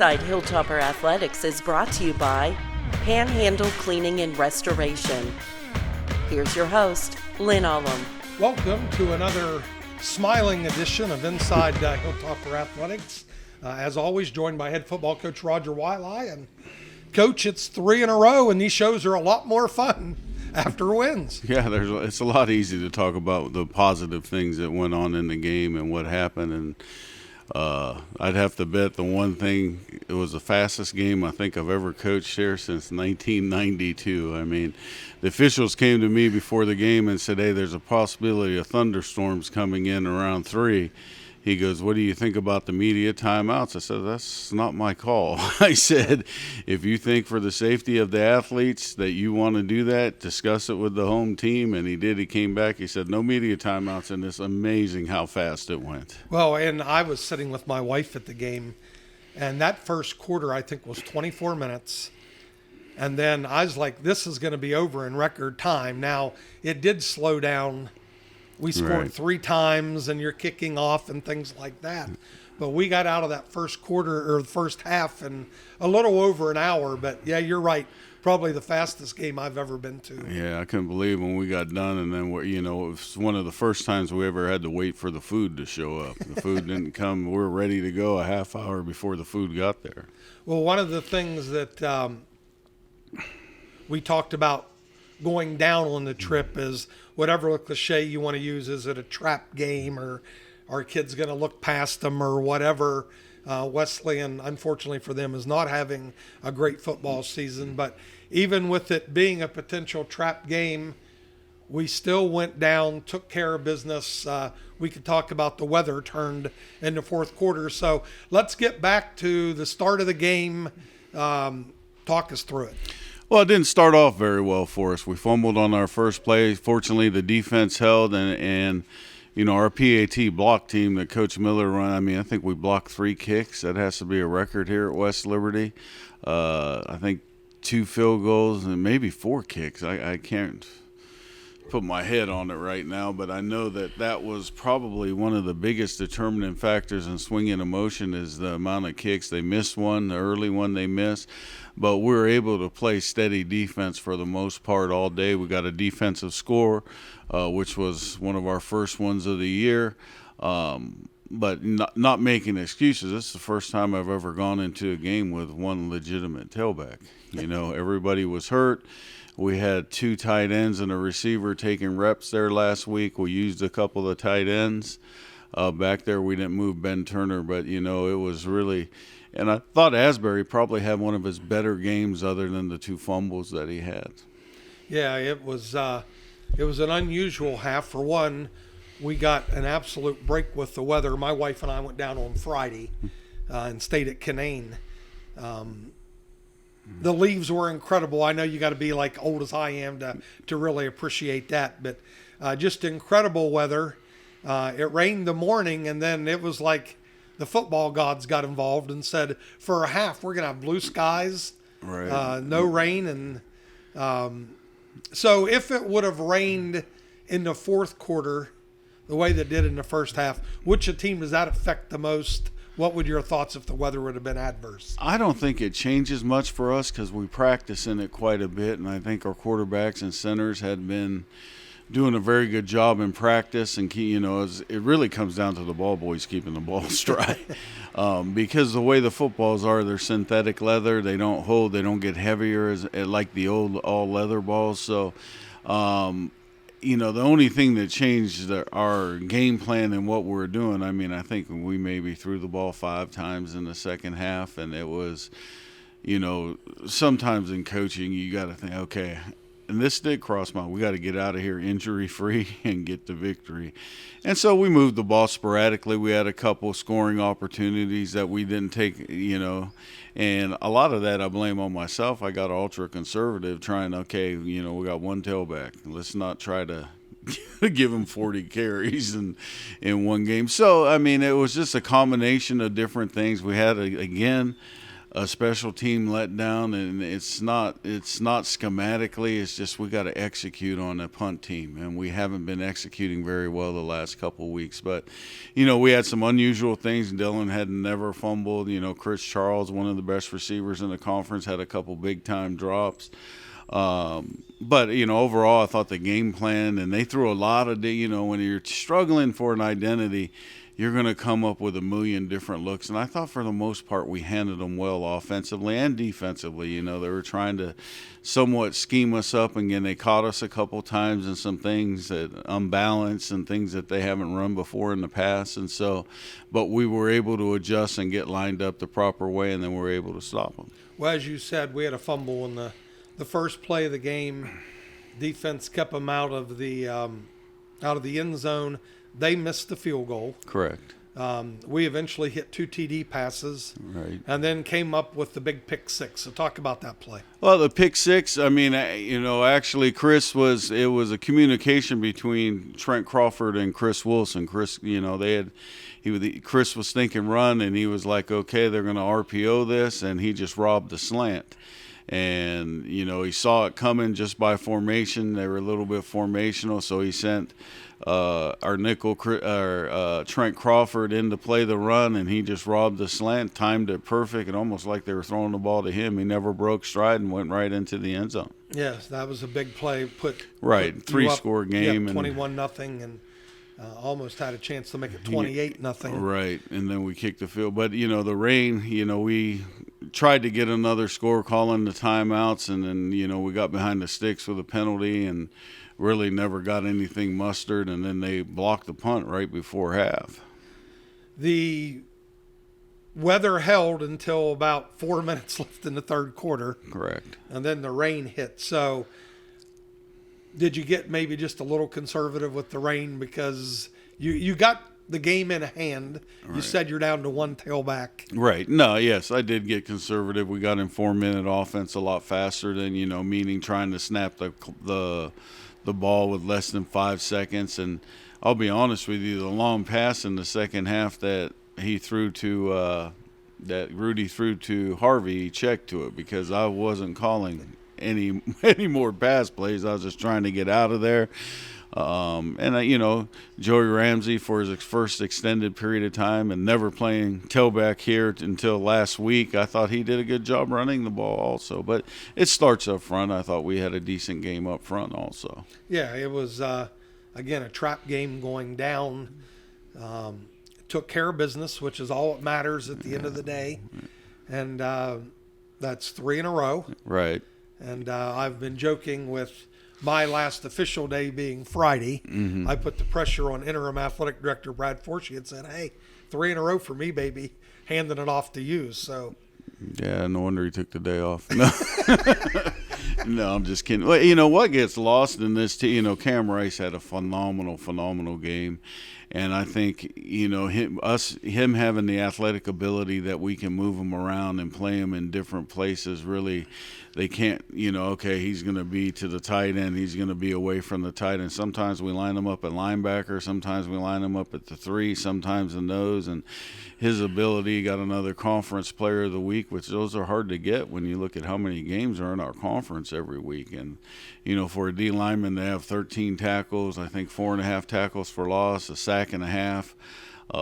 Inside Hilltopper Athletics is brought to you by Panhandle Cleaning and Restoration. Here's your host, Lynn Ullum. Welcome to another smiling edition of Inside Hilltopper Athletics. As always, joined by head football coach Roger Wiley. And Coach, it's 3 in a row, and these shows are a lot more fun after wins. Yeah, it's a lot easier to talk about the positive things that went on in the game and what happened. And I'd have to bet the one thing, it was the fastest game I think I've ever coached here since 1992. I mean, the officials came to me before the game and said, hey, there's a possibility of thunderstorms coming in around 3. He goes, what do you think about the media timeouts? I said, that's not my call. I said, if you think for the safety of the athletes that you want to do that, discuss it with the home team. And he did. He came back. He said, no media timeouts. And it's amazing how fast it went. Well, and I was sitting with my wife at the game, and that first quarter, I think, was 24 minutes. And then I was like, this is going to be over in record time. Now, it did slow down. We scored 3 times, and you're kicking off and things like that. But we got out of that first quarter or the first half in a little over an hour. But, yeah, you're right. Probably the fastest game I've ever been to. Yeah, I couldn't believe when we got done. And then, it was one of the first times we ever had to wait for the food to show up. The food didn't come. We were ready to go a half hour before the food got there. Well, one of the things that we talked about going down on the trip is whatever cliche you want to use. Is it a trap game, or are kids going to look past them, or whatever? Wesleyan, unfortunately for them, is not having a great football season. But even with it being a potential trap game, we still went down, took care of business. We could talk about the weather turned in the fourth quarter. So let's get back to the start of the game. Talk us through it. Well, it didn't start off very well for us. We fumbled on our first play. Fortunately, the defense held, and our PAT block team that Coach Miller run, I think we blocked 3 kicks. That has to be a record here at West Liberty. I think 2 field goals and maybe 4 kicks. I can't put my head on it right now, but I know that was probably one of the biggest determining factors in swinging emotion is the amount of kicks. They missed one, the early one they missed, but we were able to play steady defense for the most part all day. We got a defensive score, which was one of our first ones of the year, but not making excuses. This is the first time I've ever gone into a game with one legitimate tailback. Everybody was hurt. We had 2 tight ends and a receiver taking reps there last week. We used a couple of tight ends back there. We didn't move Ben Turner, but, it was really – and I thought Asbury probably had one of his better games other than the 2 fumbles that he had. Yeah, it was an unusual half. For one, we got an absolute break with the weather. My wife and I went down on Friday and stayed at Canaan. The leaves were incredible. I know you got to be like old as I am to really appreciate that, but just incredible weather. It rained the morning, and then it was like the football gods got involved and said, for a half, we're going to have blue skies, no rain. And so if it would have rained in the fourth quarter the way that did in the first half, which team does that affect the most? What would your thoughts if the weather would have been adverse? I don't think it changes much for us because we practice in it quite a bit, and I think our quarterbacks and centers had been doing a very good job in practice. And it really comes down to the ball boys keeping the balls dry because the way the footballs are, they're synthetic leather. They don't hold. They don't get heavier like the old all leather balls. So the only thing that changed our game plan and what we're doing, I think we maybe threw the ball 5 times in the second half, and it was, sometimes in coaching you got to think, okay, and this did cross my mind, we got to get out of here injury-free and get the victory. And so we moved the ball sporadically. We had a couple scoring opportunities that we didn't take, and a lot of that I blame on myself. I got ultra-conservative trying, we got 1 tailback. Let's not try to give him 40 carries in one game. So, it was just a combination of different things. We had, a special team letdown, and it's not schematically. It's just we got to execute on a punt team, and we haven't been executing very well the last couple of weeks. But, we had some unusual things. Dylan had never fumbled. Chris Charles, one of the best receivers in the conference, had a couple big-time drops. But, overall, I thought the game plan, and they threw a lot of, when you're struggling for an identity, you're going to come up with a million different looks. And I thought for the most part we handled them well offensively and defensively. They were trying to somewhat scheme us up. And again, they caught us a couple times in some things that unbalanced and things that they haven't run before in the past. And so, but we were able to adjust and get lined up the proper way, and then we were able to stop them. Well, as you said, we had a fumble in the first play of the game. Defense kept them out of the end zone. They missed the field goal. Correct. We eventually hit 2 TD passes, right, and then came up with the big pick six. So talk about that play. Well, the pick six, I mean, actually it was a communication between Trent Crawford and Chris Wilson. Chris was thinking run, and he was like, okay, they're going to RPO this, and he just robbed the slant. And, he saw it coming just by formation. They were a little bit formational, so he sent our nickel, Trent Crawford, in to play the run, and he just robbed the slant, timed it perfect, and almost like they were throwing the ball to him. He never broke stride and went right into the end zone. Yes, that was a big play. Put 3-score game. 21-0, and almost had a chance to make it 28-0. Right, and then we kicked the field. But, the rain, we tried to get another score, calling the timeouts, and then, we got behind the sticks with a penalty and really never got anything mustered, and then they blocked the punt right before half. The weather held until about 4 minutes left in the third quarter. Correct. And then the rain hit. So did you get maybe just a little conservative with the rain because you got the game in hand? You said you're down to one tailback. Right. No, yes, I did get conservative. We got in 4-minute offense a lot faster than, meaning trying to snap the ball with less than 5 seconds. And I'll be honest with you, the long pass in the second half that he threw to that Rudy threw to Harvey, he checked to it because I wasn't calling any more pass plays. I was just trying to get out of there. Joey Ramsey, for his first extended period of time and never playing tailback here until last week, I thought he did a good job running the ball also. But it starts up front. I thought we had a decent game up front also. Yeah, it was, again, a trap game going down. Took care of business, which is all that matters at the end of the day. And that's 3 in a row. Right. And I've been joking with my last official day being Friday. Mm-hmm. I put the pressure on interim athletic director Brad Forshee and said, hey, 3 in a row for me, baby, handing it off to you. So, yeah, no wonder he took the day off. No, no, I'm just kidding. Well, what gets lost in this, Cam Rice had a phenomenal game. And I think, him having the athletic ability that we can move him around and play him in different places, really, they can't, okay, he's going to be to the tight end. He's going to be away from the tight end. Sometimes we line him up at linebacker. Sometimes we line him up at the 3, sometimes in those. And his ability, got another conference player of the week, which those are hard to get when you look at how many games are in our conference every week. And, for a D lineman, they have 13 tackles, I think 4.5 tackles for loss, a sack and a half,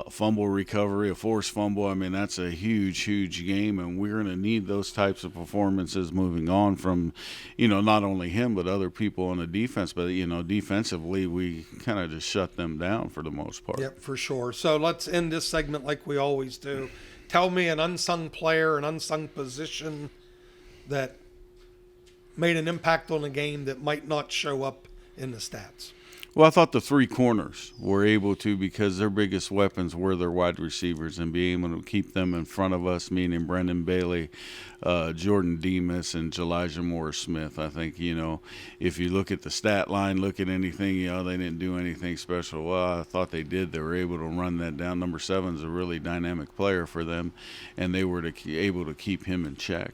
fumble recovery, a forced fumble. I mean, that's a huge game, and we're going to need those types of performances moving on from, not only him but other people on the defense. But, defensively, we kind of just shut them down for the most part. Yep, for sure. So let's end this segment like we always do. Tell me an unsung player, an unsung position that made an impact on the game that might not show up in the stats. Well, I thought the 3 corners were able to, because their biggest weapons were their wide receivers, and being able to keep them in front of us, meaning Brendan Bailey, Jordan Demas, and Elijah Morris-Smith. I think, if you look at the stat line, look at anything, they didn't do anything special. Well, I thought they did. They were able to run that down. Number 7 is a really dynamic player for them, and they were able to keep him in check.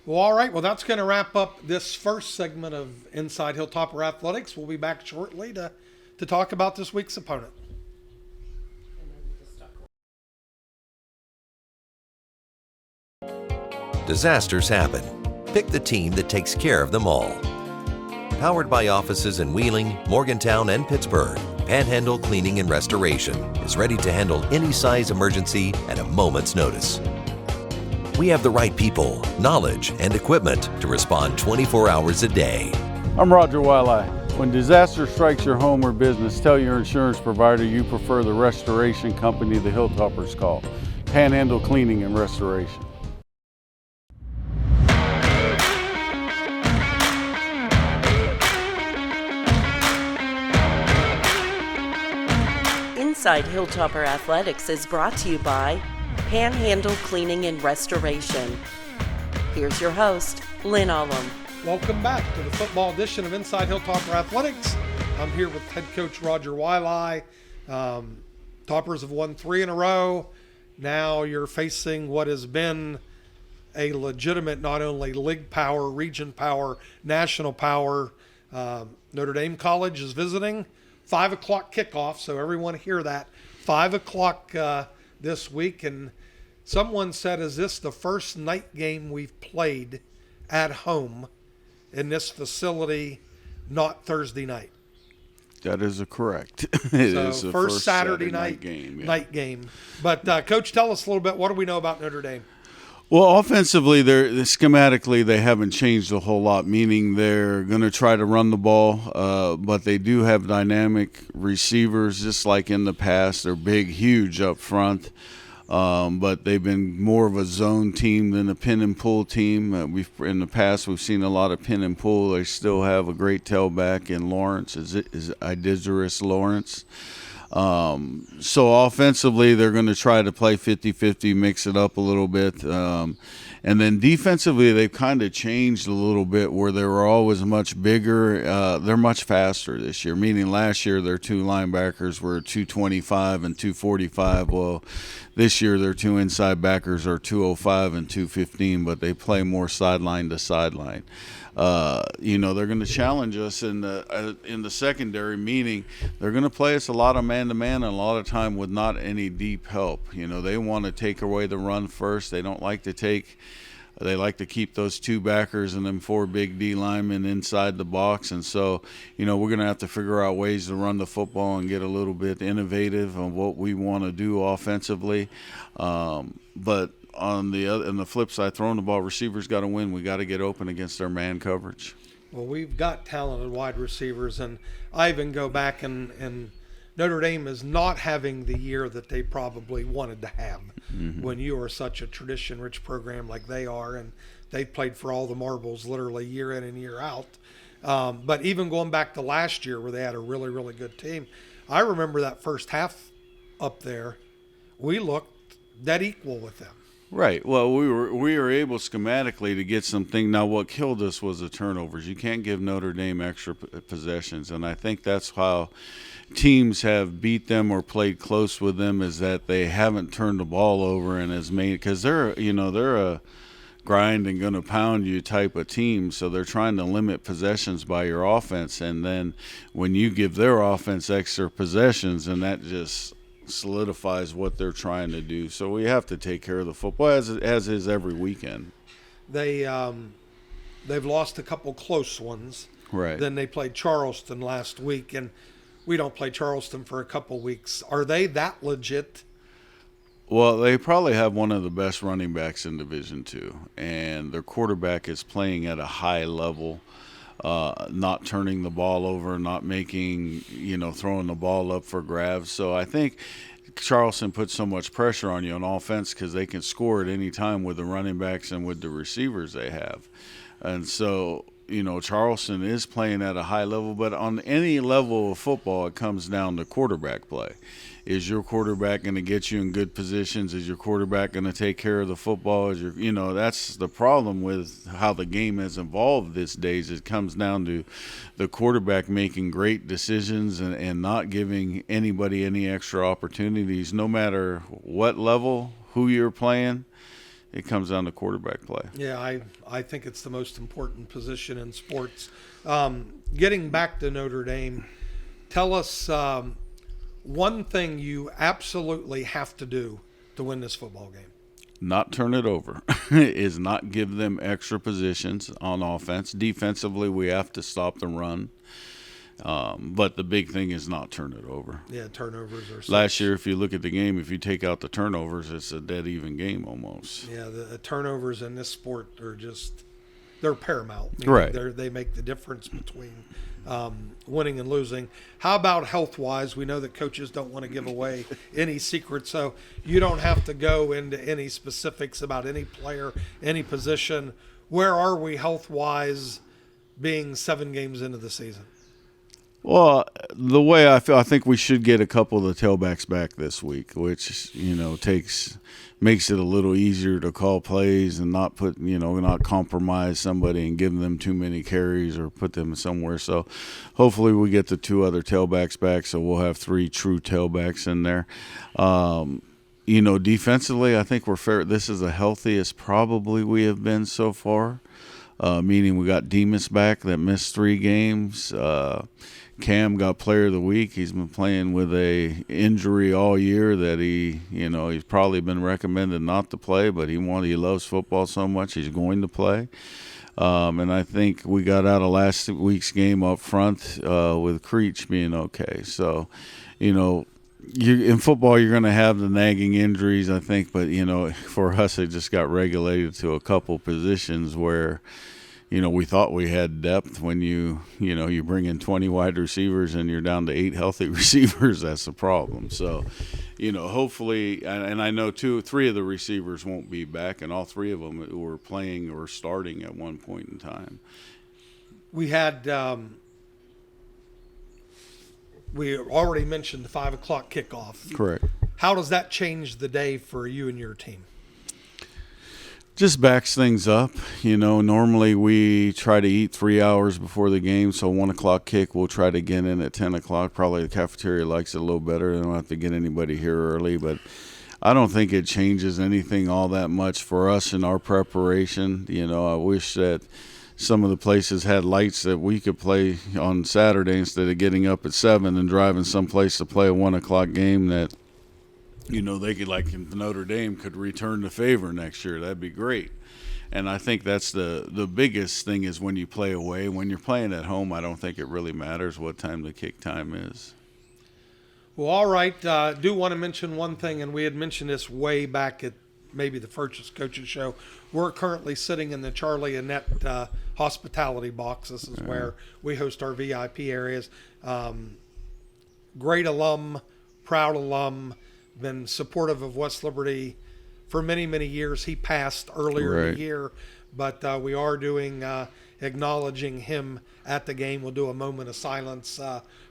Well, all right. Well, that's going to wrap up this first segment of Inside Hilltopper Athletics. We'll be back shortly to talk about this week's opponent. Disasters happen. Pick the team that takes care of them all. Powered by offices in Wheeling, Morgantown, and Pittsburgh, Panhandle Cleaning and Restoration is ready to handle any size emergency at a moment's notice. We have the right people, knowledge, and equipment to respond 24 hours a day. I'm Roger Wiley. When disaster strikes your home or business, tell your insurance provider you prefer the restoration company the Hilltoppers call, Panhandle Cleaning and Restoration. Inside Hilltopper Athletics is brought to you by Panhandle Cleaning and Restoration. Here's your host, Lynn Ullum. Welcome back to the football edition of Inside Hilltopper Athletics. I'm here with head coach Roger Wiley. Toppers have won 3 in a row. Now you're facing what has been a legitimate, not only league power, region power, national power. Notre Dame College is visiting. 5 o'clock kickoff, so everyone hear that. 5 o'clock this week, and someone said, is this the first night game we've played at home in this facility, not Thursday night? That is correct. It is the first Saturday night game. Yeah. Night game. But Coach, tell us a little bit. What do we know about Notre Dame? Well, offensively, schematically, they haven't changed a whole lot, meaning they're going to try to run the ball, but they do have dynamic receivers, just like in the past. They're big, huge up front, but they've been more of a zone team than a pin and pull team. In the past, we've seen a lot of pin and pull. They still have a great tailback in Lawrence, is Ididris Lawrence. So offensively, they're going to try to play 50-50, mix it up a little bit. And then defensively, they've kind of changed a little bit where they were always much bigger. They're much faster this year, meaning last year their 2 linebackers were 225 and 245. Well, this year their 2 inside backers are 205 and 215, but they play more sideline to sideline. They're going to challenge us in the secondary, meaning they're going to play us a lot of man-to-man and a lot of time with not any deep help. They want to take away the run first. They like to keep those 2 backers and then 4 big D linemen inside the box. And so, we're going to have to figure out ways to run the football and get a little bit innovative on what we want to do offensively. But on the flip side, throwing the ball, receivers got to win. We got to get open against their man coverage. Well, we've got talented wide receivers, and I even go back and Notre Dame is not having the year that they probably wanted to have when you are such a tradition-rich program like they are, and they've played for all the marbles literally year in and year out. But even going back to last year where they had a really, really good team, I remember that first half up there, we looked dead equal with them. Right. Well, we were able schematically to get something. Now, what killed us was the turnovers. You can't give Notre Dame extra possessions, and I think that's how teams have beat them or played close with them, is that they haven't turned the ball over and has made, because they're a grind and going to pound you type of team, so they're trying to limit possessions by your offense, and then when you give their offense extra possessions, and that just solidifies what they're trying to do. So we have to take care of the football, as is every weekend. They've lost a couple close ones. Right. Then they played Charleston last week, and we don't play Charleston for a couple weeks. Are they that legit? Well, they probably have one of the best running backs in Division II, and their quarterback is playing at a high level. Not turning the ball over, not making, throwing the ball up for grabs. So I think Charleston puts so much pressure on you on offense because they can score at any time with the running backs and with the receivers they have. And so, Charleston is playing at a high level, but on any level of football, it comes down to quarterback play. Is your quarterback going to get you in good positions? Is your quarterback going to take care of the football? That's the problem with how the game has evolved these days. It comes down to the quarterback making great decisions and not giving anybody any extra opportunities, no matter what level, who you're playing. It comes down to quarterback play. Yeah, I think it's the most important position in sports. Getting back to Notre Dame, tell us one thing you absolutely have to do to win this football game. not turn it over, is not give them extra positions on offense. Defensively, we have to stop the run. But the big thing is not turn it over. Yeah, turnovers are last year. If you look at the game, if you take out the turnovers, it's a dead even game almost. Yeah, the turnovers in this sport are they're paramount. Right. They make the difference between winning and losing. How about health-wise? We know that coaches don't want to give away any secrets, so you don't have to go into any specifics about any player, any position. Where are we health-wise being 7 games into the season? Well, the way I feel, I think we should get a couple of the tailbacks back this week, which, makes it a little easier to call plays and not not compromise somebody and give them too many carries or put them somewhere. So hopefully we get the 2 other tailbacks back, so we'll have 3 true tailbacks in there. Defensively, I think we're fair. This is the healthiest probably we have been so far, meaning we got Demas back that missed 3 games. Cam got player of the week. He's been playing with a injury all year that he's probably been recommended not to play, but he loves football so much he's going to play. And I think we got out of last week's game up front with Creech being okay. So, in football you're going to have the nagging injuries, I think, but for us it just got regulated to a couple positions where we thought we had depth. When you bring in 20 wide receivers and you're down to 8 healthy receivers, that's a problem. So, hopefully, and I know 3 of the receivers won't be back, and all 3 of them were playing or starting at one point in time. We had we already mentioned the 5 o'clock kickoff. Correct. How does that change the day for you and your team? Just backs things up. Normally we try to eat 3 hours before the game, so 1 o'clock kick, we'll try to get in at 10 o'clock. Probably the cafeteria likes it a little better. They don't have to get anybody here early, but I don't think it changes anything all that much for us in our preparation. I wish that some of the places had lights that we could play on Saturday instead of getting up at 7 and driving someplace to play a 1 o'clock game that they could, like in Notre Dame, could return the favor next year. That'd be great. And I think that's the biggest thing is when you play away. When you're playing at home, I don't think it really matters what time the kick time is. Well, all right. Do want to mention one thing, and we had mentioned this way back at maybe the first Coaches Show. We're currently sitting in the Charlie Annette hospitality box. This is where we host our VIP areas. Great alum, proud alum, been supportive of West Liberty for many, many years. He passed earlier in the year, but we are doing acknowledging him at the game. We'll do a moment of silence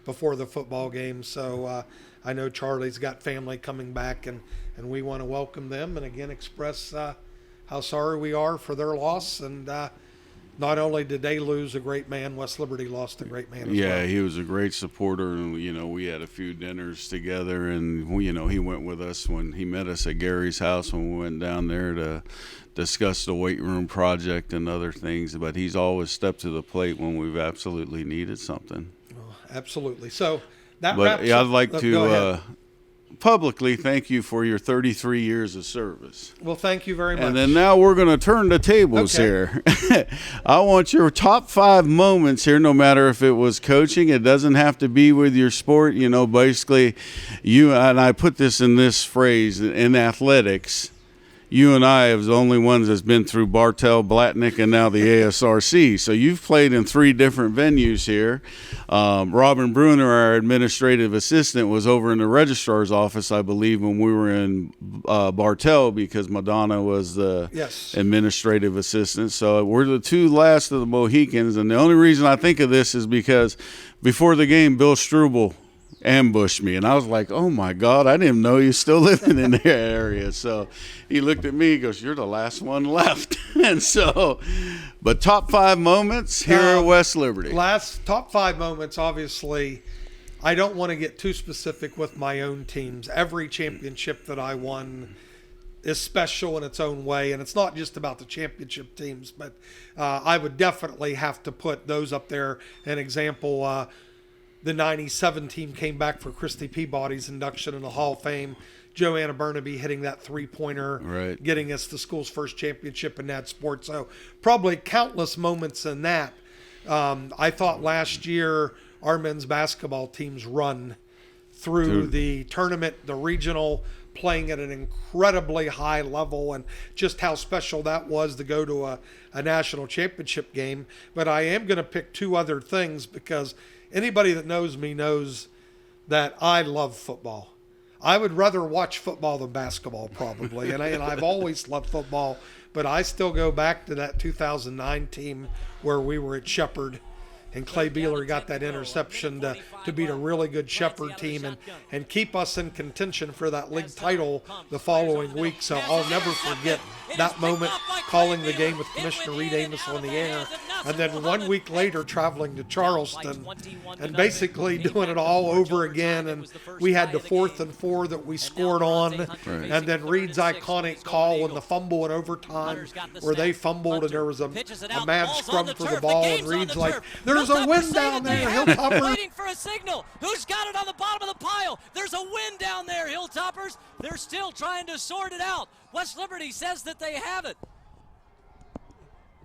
before the football game. So I know Charlie's got family coming back, and we want to welcome them and again express how sorry we are for their loss. And not only did they lose a great man, West Liberty lost a great man as well. Yeah, he was a great supporter, and we had a few dinners together, and he went with us when he met us at Gary's house when we went down there to discuss the weight room project and other things. But he's always stepped to the plate when we've absolutely needed something. Oh, absolutely. So that wraps up. I'd like to publicly thank you for your 33 years of service. Well, thank you very much. And then now we're going to turn the tables here. I want your top 5 moments here, no matter if it was coaching. It doesn't have to be with your sport. Basically, you and I put this in this phrase, in athletics, you and I are the only ones that's been through Bartell, Blatnick, and now the ASRC. So you've played in 3 different venues here. Robin Bruner, our administrative assistant, was over in the registrar's office, I believe, when we were in Bartell, because Madonna was the administrative assistant. So we're the 2 last of the Mohicans. And the only reason I think of this is because before the game, Bill Struble ambushed me, and I was like, oh my God, I didn't even know you're still living in the area. So he looked at me, he goes, you're the last one left. And so, but top 5 moments here at West Liberty. Top 5 moments, obviously, I don't want to get too specific with my own teams. Every championship that I won is special in its own way, and it's not just about the championship teams, but I would definitely have to put those up there. An example, the 97 team came back for Christy Peabody's induction in the Hall of Fame. Joanna Burnaby hitting that three-pointer, Right. getting us the school's first championship in that sport. So probably countless moments in that. I thought last year our men's basketball team's run through the tournament, the regional, playing at an incredibly high level, and just how special that was to go to a national championship game. But I am going to pick two other things, because anybody that knows me knows that I love football. I would rather watch football than basketball, probably. and I've always loved football, but I still go back to that 2009 team where we were at Shepherd, and Clay Beeler got that interception to beat a really good Shepherd team and keep us in contention for that league title the following week. So I'll never forget that moment, calling the game with Commissioner Reed Amos on the air, and then 1 week later traveling to Charleston and basically doing it all over again. And we had the 4th and 4 that we scored on, and then Reed's iconic call in the fumble in overtime where they fumbled and there was a mad scrum for the ball, and Reed's like, "There's a wind down there, Hilltopper." Waiting for a signal. Who's got it on the bottom of the pile? There's a wind down there, Hilltoppers. They're still trying to sort it out. West Liberty says that they have it.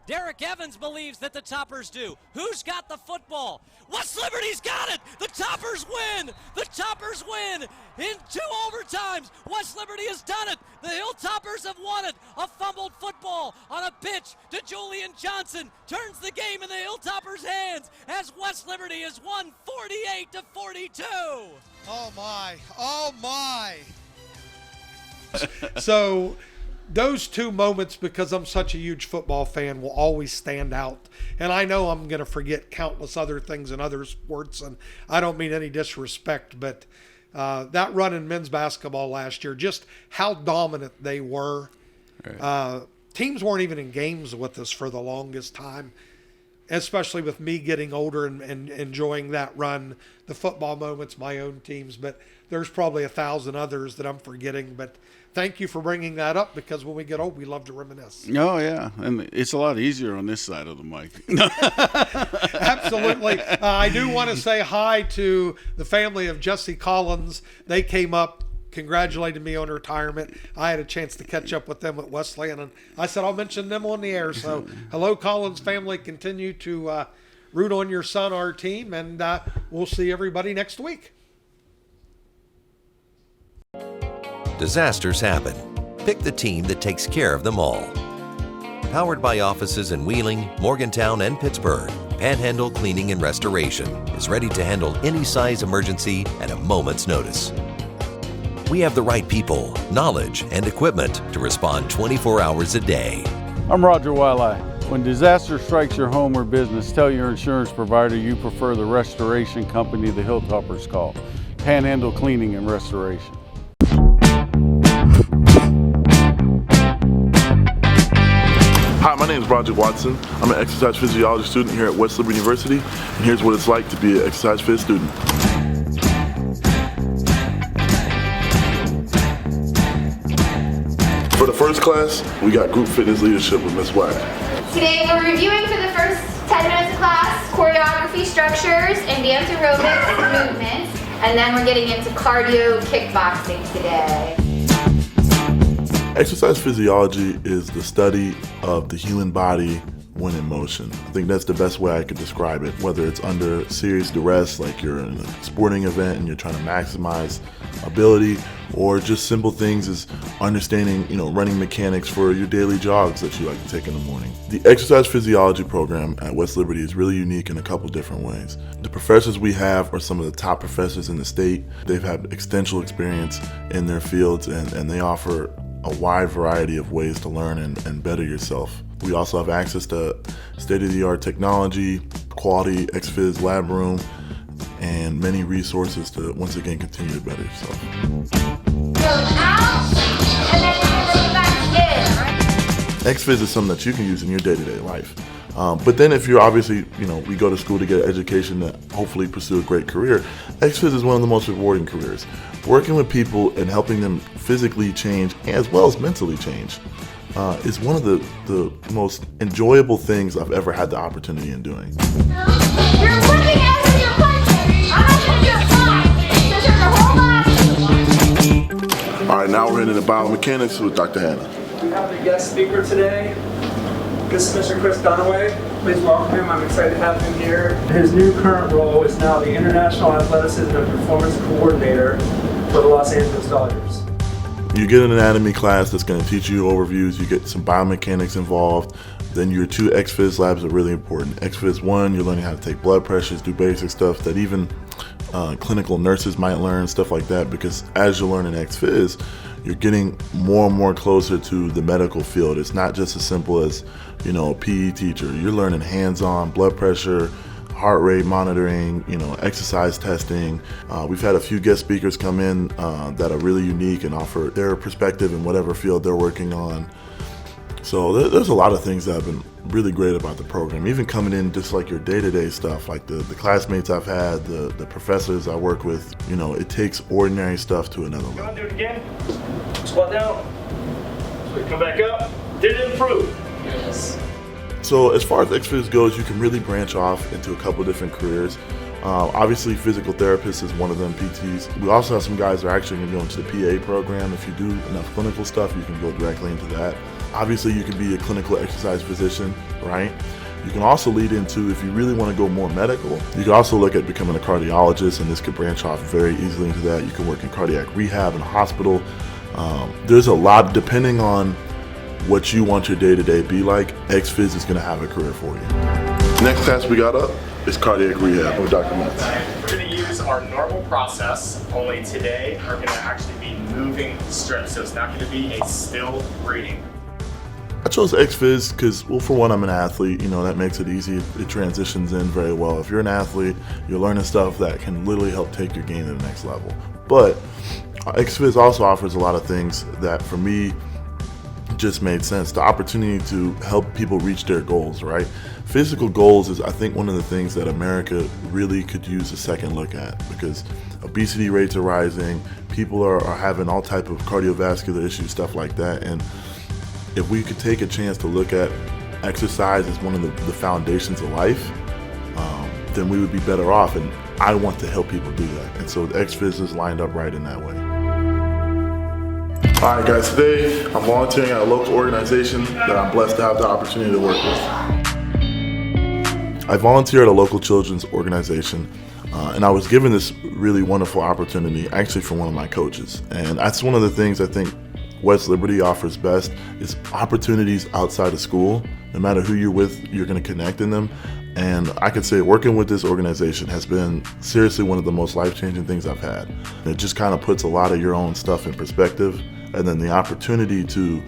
Derek Evans believes that the Toppers do. Who's got the football? West Liberty's got it! The Toppers win! The Toppers win! In 2 overtimes, West Liberty has done it! The Hilltoppers have won it! A fumbled football on a pitch to Julian Johnson turns the game in the Hilltoppers' hands as West Liberty has won 48-42! Oh my, oh my. So those two moments, because I'm such a huge football fan, will always stand out. And I know I'm going to forget countless other things in other sports, and I don't mean any disrespect, but that run in men's basketball last year, just how dominant they were. Right. Teams weren't even in games with us for the longest time, especially with me getting older and enjoying that run, the football moments, my own teams. But there's probably 1,000 others that I'm forgetting. But thank you for bringing that up, because when we get old, we love to reminisce. Oh, yeah. And it's a lot easier on this side of the mic. Absolutely. I do want to say hi to the family of Jesse Collins. They came up, congratulated me on retirement. I had a chance to catch up with them at Wesleyan, and I said I'll mention them on the air. So hello, Collins family. Continue to root on your son, our team, and we'll see everybody next week. Disasters happen. Pick the team that takes care of them all. Powered by offices in Wheeling, Morgantown, and Pittsburgh, Panhandle Cleaning and Restoration is ready to handle any size emergency at a moment's notice. We have the right people, knowledge, and equipment to respond 24 hours a day. I'm Roger Wiley. When disaster strikes your home or business, tell your insurance provider you prefer the restoration company the Hilltoppers call, Panhandle Cleaning and Restoration. Hi, my name is Roger Watson. I'm an exercise physiology student here at West Liberty University, and here's what it's like to be an exercise phys student. For the first class, we got group fitness leadership with Ms. Wack. Today we're reviewing for the first 10 minutes of class choreography, structures, and dance aerobics movements, and then we're getting into cardio kickboxing today. Exercise physiology is the study of the human body when in motion. I think that's the best way I could describe it, whether it's under serious duress, like you're in a sporting event and you're trying to maximize ability, or just simple things as understanding, running mechanics for your daily jogs that you like to take in the morning. The exercise physiology program at West Liberty is really unique in a couple different ways. The professors we have are some of the top professors in the state. They've had extensive experience in their fields, and they offer a wide variety of ways to learn and better yourself. We also have access to state-of-the-art technology, quality ex-phys lab room, and many resources to once again continue to better yourself. Go out, and then go back in. Ex-phys is something that you can use in your day-to-day life. But then if you're obviously, we go to school to get an education to hopefully pursue a great career, ex-phys is one of the most rewarding careers. Working with people and helping them physically change as well as mentally change is one of the most enjoyable things I've ever had the opportunity in doing. You're working as you're punching. I'm not going to do it fine. So turn the whole body. All right, Training in Biomechanics with Dr. Hanna. We have the guest speaker today. This is Mr. Chris Dunaway. Please welcome him. I'm excited to have him here. His new current role is now the International Athleticism and Performance Coordinator for the Los Angeles Dodgers. You get an anatomy class that's going to teach you overviews. You get some biomechanics involved. Then your 2 ex-phys labs are really important. Ex-phys 1, you're learning how to take blood pressures, do basic stuff that even clinical nurses might learn, stuff like that, because as you're learning ex-phys, you're getting more and more closer to the medical field. It's not just as simple as, a PE teacher. You're learning hands-on blood pressure, heart rate monitoring, exercise testing. We've had a few guest speakers come in that are really unique and offer their perspective in whatever field they're working on. So there's a lot of things that have been really great about the program, even coming in just like your day-to-day stuff, like the classmates I've had, the professors I work with. It takes ordinary stuff to another level. You want to do it again? Squat down. So come back up. Did it improve? Yes. So as far as ex-phys goes, you can really branch off into a couple different careers. Obviously, physical therapist is one of them, PTs. We also have some guys that are actually going to go into the PA program. If you do enough clinical stuff, you can go directly into that. Obviously, you can be a clinical exercise physician, right? You can also lead into, if you really want to go more medical, you can also look at becoming a cardiologist, and this could branch off very easily into that. You can work in cardiac rehab in a hospital. There's a lot, depending on what you want your day-to-day be like, ex-phys is going to have a career for you. Next class we got up is cardiac rehab with Dr. Metz. We're going to use our normal process, only today we're going to actually be moving strips, so it's not going to be a still breathing. I chose ex-phys because, well, for one, I'm an athlete. That makes it easy. It transitions in very well. If you're an athlete, you're learning stuff that can literally help take your game to the next level. But ex-phys also offers a lot of things that, for me, just made sense. The opportunity to help people reach their goals, right? Physical goals is, I think, one of the things that America really could use a second look at, because obesity rates are rising. People are having all type of cardiovascular issues, stuff like that. And if we could take a chance to look at exercise as one of the foundations of life, then we would be better off. And I want to help people do that. And so the ex-phys is lined up right in that way. All right, guys, today I'm volunteering at a local organization that I'm blessed to have the opportunity to work with. I volunteer at a local children's organization, and I was given this really wonderful opportunity actually from one of my coaches. And that's one of the things I think West Liberty offers best is opportunities outside of school. No matter who you're with, you're going to connect in them. And I could say working with this organization has been seriously one of the most life-changing things I've had. It just kind of puts a lot of your own stuff in perspective, and then the opportunity to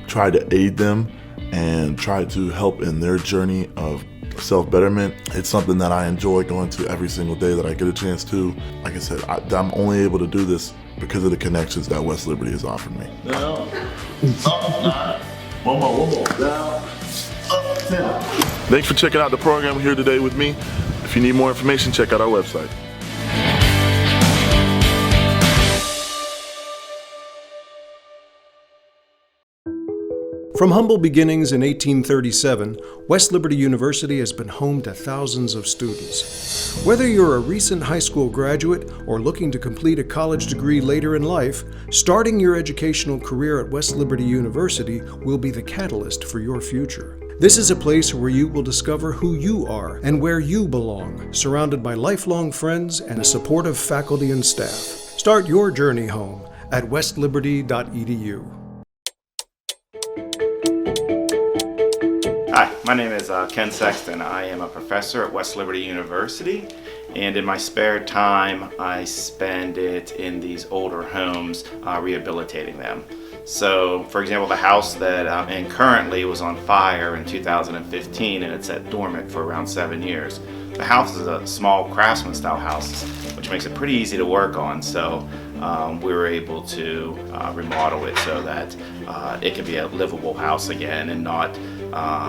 try to aid them and try to help in their journey of self-betterment. It's something that I enjoy going to every single day that I get a chance to. Like I said, I'm only able to do this because of the connections that West Liberty has offered me. Down, up, 9, one more, down, up, 10. Thanks for checking out the program here today with me. If you need more information, check out our website. From humble beginnings in 1837, West Liberty University has been home to thousands of students. Whether you're a recent high school graduate or looking to complete a college degree later in life, starting your educational career at West Liberty University will be the catalyst for your future. This is a place where you will discover who you are and where you belong, surrounded by lifelong friends and a supportive faculty and staff. Start your journey home at westliberty.edu. Hi, my name is Ken Sexton. I am a professor at West Liberty University, and in my spare time I spend it in these older homes rehabilitating them. So, for example, the house that I'm in currently was on fire in 2015, and it's sat dormant for around 7 years. The house is a small craftsman style house, which makes it pretty easy to work on, so we were able to remodel it so that it can be a livable house again and not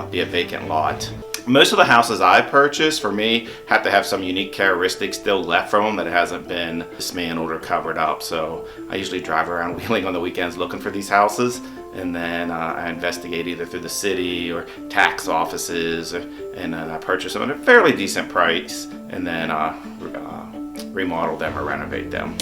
be a vacant lot. Most of the houses I purchased, for me, have to have some unique characteristics still left from them that hasn't been dismantled or covered up. So I usually drive around wheeling on the weekends looking for these houses, and then I investigate either through the city or tax offices, and then I purchase them at a fairly decent price, and then remodel them or renovate them.